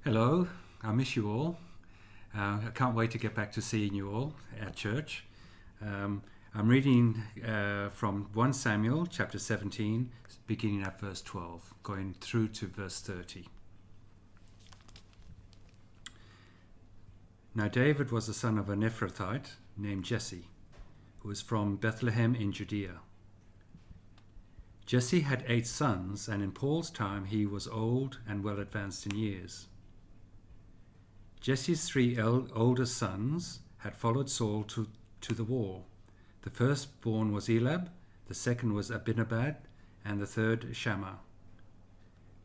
Hello, I miss you all. I can't wait to get back to seeing you all at church. I'm reading from 1 Samuel chapter 17, beginning at verse 12, going through to verse 30. Now David was the son of an Ephrathite named Jesse, who was from Bethlehem in Judea. Jesse had 8 sons, and in Paul's time he was old and well advanced in years. Jesse's 3 oldest sons had followed Saul to the war. The firstborn was Eliab, the second was Abinadab, and the third Shammah.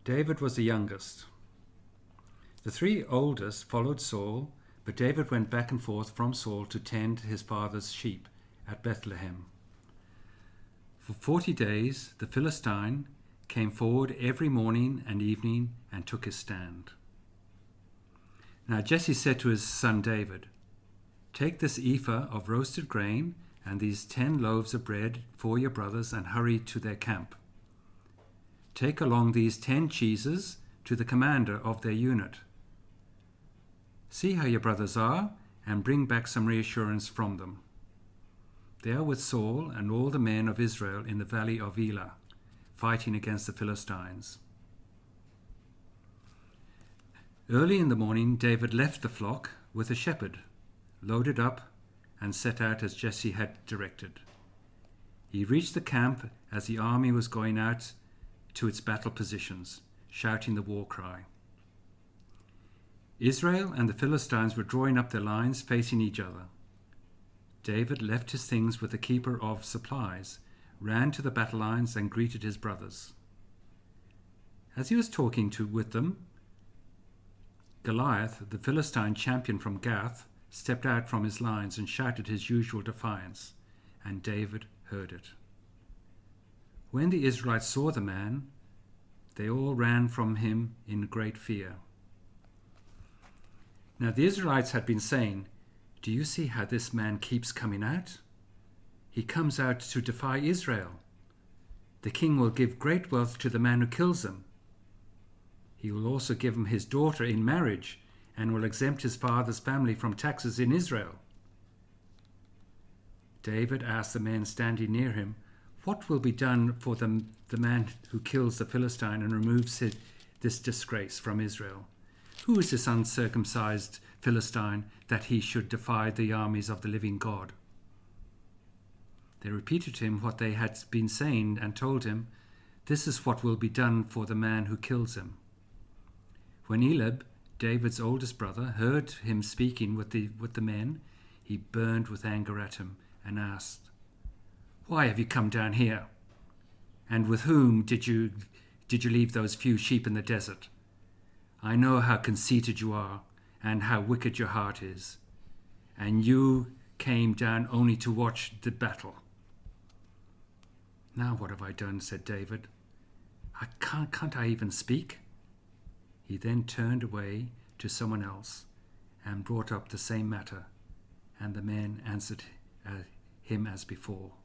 David was the youngest. The 3 oldest followed Saul, but David went back and forth from Saul to tend his father's sheep at Bethlehem. For 40 days the Philistine came forward every morning and evening and took his stand. Now Jesse said to his son David, "Take this ephah of roasted grain and these 10 loaves of bread for your brothers and hurry to their camp. Take along these 10 cheeses to the commander of their unit. See how your brothers are and bring back some reassurance from them. They are with Saul and all the men of Israel in the valley of Elah, fighting against the Philistines." Early in the morning, David left the flock with a shepherd, loaded up, and set out as Jesse had directed. He reached the camp as the army was going out to its battle positions, shouting the war cry. Israel and the Philistines were drawing up their lines facing each other. David left his things with the keeper of supplies, ran to the battle lines, and greeted his brothers. As he was talking with them, Goliath, the Philistine champion from Gath, stepped out from his lines and shouted his usual defiance, and David heard it. When the Israelites saw the man, they all ran from him in great fear. Now the Israelites had been saying, "Do you see how this man keeps coming out? He comes out to defy Israel. The king will give great wealth to the man who kills him. He will also give him his daughter in marriage and will exempt his father's family from taxes in Israel." David asked the men standing near him, "What will be done for the man who kills the Philistine and removes this disgrace from Israel? Who is this uncircumcised Philistine that he should defy the armies of the living God?" They repeated to him what they had been saying and told him, "This is what will be done for the man who kills him." When Eliab, David's oldest brother, heard him speaking with the men, he burned with anger at him and asked, "Why have you come down here? And with whom did you leave those few sheep in the desert? I know how conceited you are and how wicked your heart is. And you came down only to watch the battle." "Now what have I done?" said David. Can't I even speak?" He then turned away to someone else and brought up the same matter, and the men answered him as before.